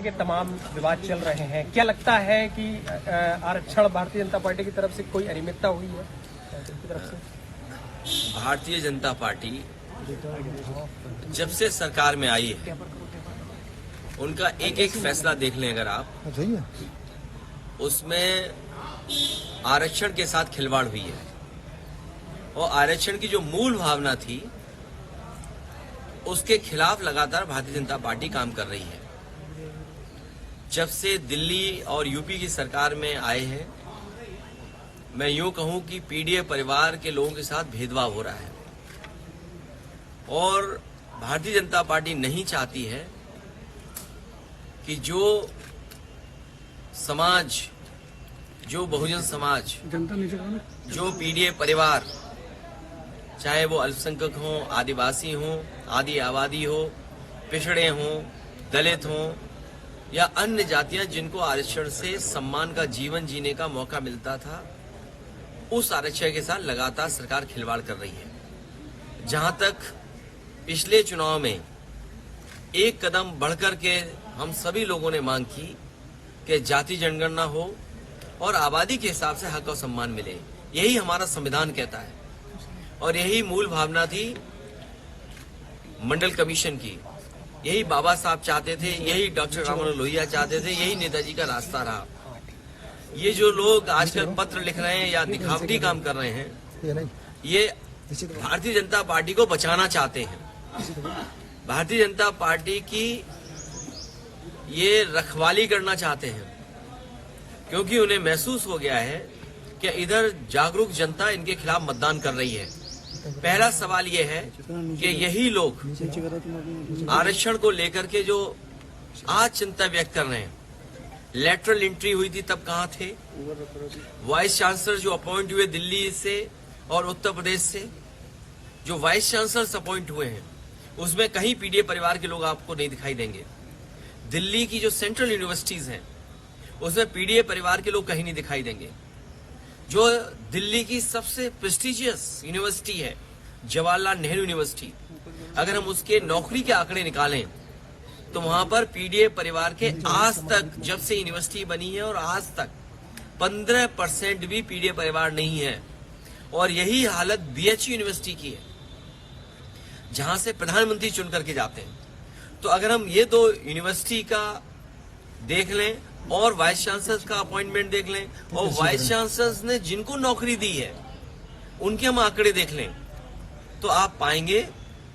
के तमाम विवाद चल रहे हैं, क्या लगता है कि आरक्षण भारतीय जनता पार्टी की तरफ से कोई अनियमितता हुई है की तरफ से? भारतीय जनता पार्टी जब से सरकार में आई है उनका एक एक फैसला देख लें अगर आप, उसमें आरक्षण के साथ खिलवाड़ हुई है। और आरक्षण की जो मूल भावना थी उसके खिलाफ लगातार भारतीय जनता पार्टी काम कर रही है। जब से दिल्ली और यूपी की सरकार में आए हैं, मैं यूं कहूं कि पीडीए परिवार के लोगों के साथ भेदभाव हो रहा है और भारतीय जनता पार्टी नहीं चाहती है कि जो समाज, जो बहुजन समाज, जो पीडीए परिवार, चाहे वो अल्पसंख्यक हों, आदिवासी हों, आदि आबादी हो, पिछड़े हों, दलित हों या अन्य जातियां जिनको आरक्षण से सम्मान का जीवन जीने का मौका मिलता था, उस आरक्षण के साथ लगातार सरकार खिलवाड़ कर रही है। जहां तक पिछले चुनाव में एक कदम बढ़कर के हम सभी लोगों ने मांग की कि जाति जनगणना हो और आबादी के हिसाब से हक और सम्मान मिले, यही हमारा संविधान कहता है और यही मूल भावना थी मंडल कमीशन की। यही बाबा साहब चाहते थे, यही डॉक्टर राम मनोहर लोहिया चाहते थे, यही नेताजी का रास्ता रहा। ये जो लोग आजकल पत्र लिख रहे हैं या दिखावटी काम कर रहे हैं, ये भारतीय जनता पार्टी को बचाना चाहते हैं। भारतीय जनता पार्टी की ये रखवाली करना चाहते हैं क्योंकि उन्हें महसूस हो गया है कि इधर जागरूक जनता इनके खिलाफ मतदान कर रही है। पहला सवाल ये है कि यही लोग आरक्षण को लेकर के जो आज चिंता व्यक्त कर रहे हैं, लेटरल एंट्री हुई थी तब कहां थे? वाइस चांसलर जो अपॉइंट हुए दिल्ली से और उत्तर प्रदेश से, जो वाइस चांसलर अपॉइंट हुए हैं उसमें कहीं पीडीए परिवार के लोग आपको नहीं दिखाई देंगे। दिल्ली की जो सेंट्रल यूनिवर्सिटीज हैं उसमें पीडीए परिवार के लोग कहीं नहीं दिखाई देंगे। जो दिल्ली की सबसे प्रेस्टिजियस यूनिवर्सिटी है जवाहरलाल नेहरू यूनिवर्सिटी, अगर हम उसके नौकरी के आंकड़े निकालें तो वहां पर पीडीए परिवार के आज तक, जब से यूनिवर्सिटी बनी है और आज तक 15% भी पीडीए परिवार नहीं है। और यही हालत बीएचयू यूनिवर्सिटी की है जहां से प्रधानमंत्री चुन करके जाते हैं। तो अगर हम ये दो यूनिवर्सिटी का देख लें और वाइस चांसलर का अपॉइंटमेंट देख लें और वाइस चांसलर ने जिनको नौकरी दी है उनके हम आंकड़े देख लें तो आप पाएंगे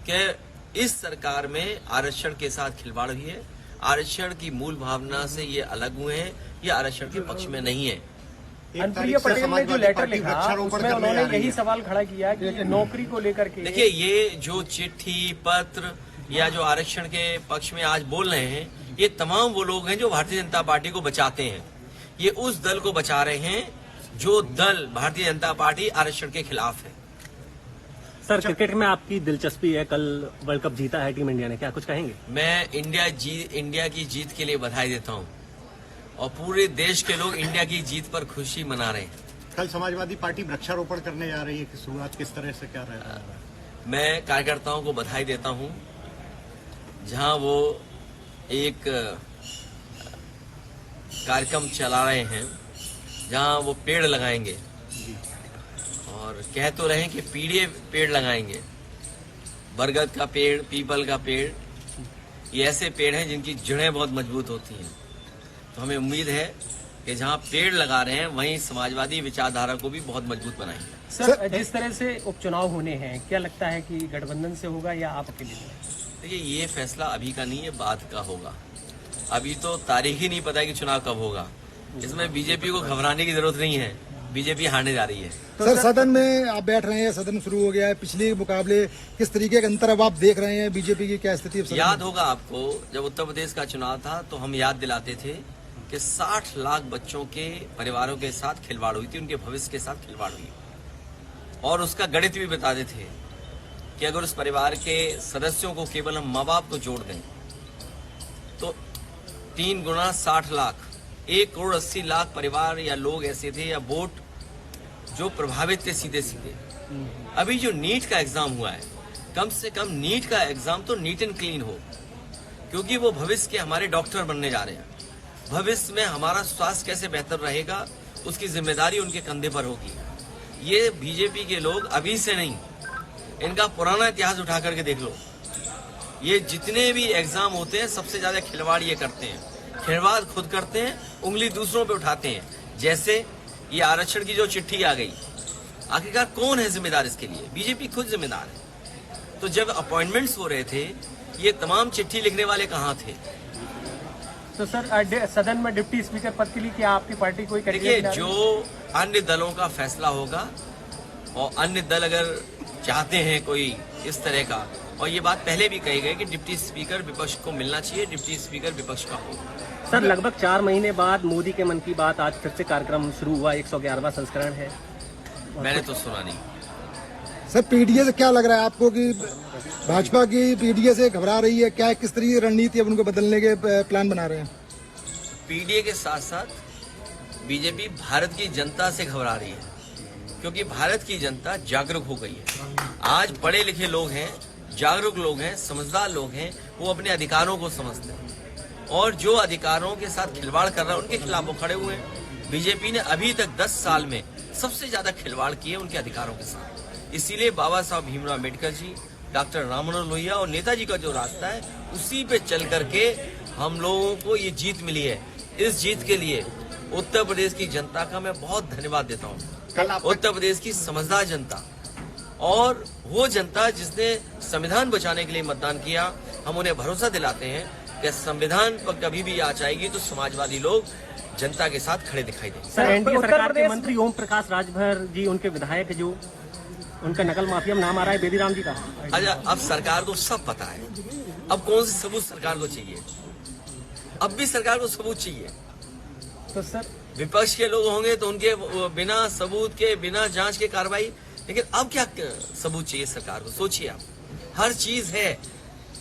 कि इस सरकार में आरक्षण के साथ खिलवाड़ हुई है। आरक्षण की मूल भावना से ये अलग हुए हैं, ये आरक्षण के पक्ष में नहीं है। अनुप्रिया पटेल ने जो लेटर लिखा उसमें उन्होंने यही सवाल खड़ा किया कि नौकरी को लेकर के। देखिए, ये जो चिट्ठी पत्र या जो आरक्षण के पक्ष में आज बोल रहे हैं, ये तमाम वो लोग हैं जो भारतीय जनता पार्टी को बचाते हैं। ये उस दल को बचा रहे हैं जो दल भारतीय जनता पार्टी आरक्षण के खिलाफ है। सर, क्रिकेट में आपकी दिलचस्पी है, कल वर्ल्ड कप जीता है टीम इंडिया ने, क्या कुछ कहेंगे? मैं इंडिया की जीत के लिए बधाई देता हूं और पूरे देश के लोग इंडिया की जीत पर खुशी मना रहे हैं। कल समाजवादी पार्टी वृक्षारोपण करने जा रही है कि शुरुआत किस तरह से क्या रह रहा है? मैं कार्यकर्ताओं को बधाई देता हूं जहां वो एक कार्यक्रम चला रहे हैं जहां वो पेड़ लगाएंगे और कह तो रहे हैं कि पीडीए पेड़ लगाएंगे। बरगद का पेड़, पीपल का पेड़, ये ऐसे पेड़ हैं जिनकी जड़ें बहुत मजबूत होती हैं। तो हमें उम्मीद है कि जहां पेड़ लगा रहे हैं वहीं समाजवादी विचारधारा को भी बहुत मजबूत बनाएंगे। सर, जिस तरह से उपचुनाव होने हैं, क्या लगता है कि गठबंधन से होगा या आप अकेले? देखिए, ये फैसला अभी का नहीं है, बाद का होगा। अभी तो तारीख ही नहीं पता है कि चुनाव कब होगा। इसमें बीजेपी को घबराने की जरूरत नहीं है, बीजेपी हारने जा रही है। तो सर, सदन में आप बैठ रहे हैं, सदन शुरू हो गया है, पिछले मुकाबले किस तरीके का अंतर अब आप देख रहे हैं? बीजेपी की क्या स्थिति है? याद होगा आपको, जब उत्तर प्रदेश का चुनाव था तो हम याद दिलाते थे कि 60 लाख बच्चों के परिवारों के साथ खिलवाड़ हुई थी, उनके भविष्य के साथ खिलवाड़ हुई और उसका गणित भी बताते थे कि अगर उस परिवार के सदस्यों को केवल हम माँ बाप को जोड़ दें तो 3 गुना 60 लाख, 1,80,00,000 परिवार या लोग ऐसे थे या वोट जो प्रभावित थे सीधे सीधे। अभी जो नीट का एग्जाम हुआ है, कम से कम नीट का एग्जाम तो नीट एंड क्लीन हो, क्योंकि वो भविष्य के हमारे डॉक्टर बनने जा रहे हैं। भविष्य में हमारा स्वास्थ्य कैसे बेहतर रहेगा उसकी जिम्मेदारी उनके कंधे पर होगी। ये बीजेपी के लोग अभी से नहीं, इनका पुराना इतिहास उठा करके देख लो। ये जितने भी एग्जाम होते हैं सबसे ज्यादा खिलवाड़ ये करते हैं, खिलवाड़ खुद करते हैं, उंगली दूसरों पे उठाते हैं। जैसे ये आरक्षण की जो चिट्ठी आ गई, आखिरकार कौन है जिम्मेदार इसके लिए? बीजेपी खुद जिम्मेदार है। तो जब अपॉइंटमेंट्स हो रहे थे, ये तमाम चिट्ठी लिखने वाले कहाँ थे? तो सर सदन में डिप्टी स्पीकर पद के लिए क्या आपकी पार्टी कोई देखिए, जो अन्य दलों का फैसला होगा और अन्य दल अगर चाहते हैं कोई इस तरह का, और ये बात पहले भी कही गई कि डिप्टी स्पीकर विपक्ष को मिलना चाहिए, डिप्टी स्पीकर विपक्ष का हो। सर लगभग 4 महीने बाद मोदी के मन की बात आज फिर से कार्यक्रम शुरू हुआ, 111वां संस्करण है। मैंने तो सुना नहीं। सर पीडीए से क्या लग रहा है आपको कि भाजपा की पीडीए से घबरा रही है क्या? किस तरीके की रणनीति अब उनको बदलने के प्लान बना रहे हैं? पीडीए के साथ साथ बीजेपी भारत की जनता से घबरा रही है, क्योंकि भारत की जनता जागरूक हो गई है। आज पढ़े लिखे लोग हैं, जागरूक लोग हैं, समझदार लोग हैं, वो अपने अधिकारों को समझते हैं और जो अधिकारों के साथ खिलवाड़ कर रहा है उनके खिलाफ वो खड़े हुए हैं। बीजेपी ने अभी तक 10 साल में सबसे ज्यादा खिलवाड़ किए उनके अधिकारों के साथ। इसीलिए बाबा साहब भीमराव अम्बेडकर जी, डॉक्टर राममनोहर लोहिया और नेताजी का जो रास्ता है उसी पे चल करके हम लोगों को ये जीत मिली है। इस जीत के लिए उत्तर प्रदेश की जनता का मैं बहुत धन्यवाद देता हूँ। उत्तर प्रदेश की समझदार जनता और वो जनता जिसने संविधान बचाने के लिए मतदान किया, हम उन्हें भरोसा दिलाते हैं कि संविधान पर कभी भी आँच आएगी तो समाजवादी लोग जनता के साथ खड़े दिखाई देंगे। सर एनडीए सरकार के मंत्री ओम प्रकाश राजभर जी, उनके विधायक जो उनका नकल माफिया में नाम आ रहा है बेदीराम जी का। अच्छा, अब सरकार को सब पता है, अब कौन से सबूत सरकार को चाहिए? अब भी सरकार को सबूत चाहिए। तो सर विपक्ष के लोग होंगे तो उनके बिना सबूत के, बिना जांच के कार्रवाई, लेकिन अब क्या सबूत चाहिए सरकार को? सोचिए आप, हर चीज है।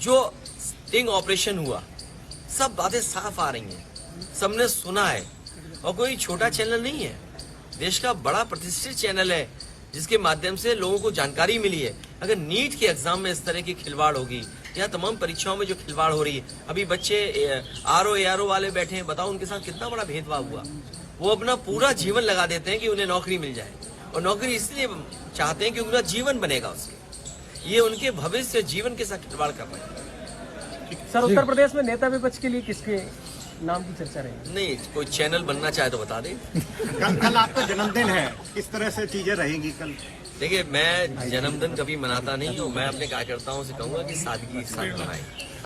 जो स्टिंग ऑपरेशन हुआ, सब बातें साफ आ रही हैं, सबने सुना है और कोई छोटा चैनल नहीं है, देश का बड़ा प्रतिष्ठित चैनल है जिसके माध्यम से लोगों को जानकारी मिली है। अगर नीट के एग्जाम में इस तरह की खिलवाड़ होगी या तमाम परीक्षाओं में जो खिलवाड़ हो रही है, अभी बच्चे आरओ एआरओ वाले बैठे हैं, बताओ उनके साथ कितना बड़ा भेदभाव हुआ। वो अपना पूरा जीवन लगा देते हैं कि उन्हें नौकरी मिल जाए, और नौकरी इसलिए चाहते हैं कि उनका जीवन बनेगा उसके। ये उनके भविष्य जीवन के साथ खिलवाड़ कर रहे हैं। सर उत्तर प्रदेश में नेता विपक्ष के लिए किसके नाम की चर्चा रही? नहीं, कोई चैनल बनना चाहे तो बता दे। कल आपका जन्मदिन है, किस तरह से चीजें रहेंगी कल? देखिए, मैं जन्मदिन कभी मनाता नहीं हूँ। मैं अपने कार्यकर्ताओं से कहूंगा कि सादगी के साथ मनाएं।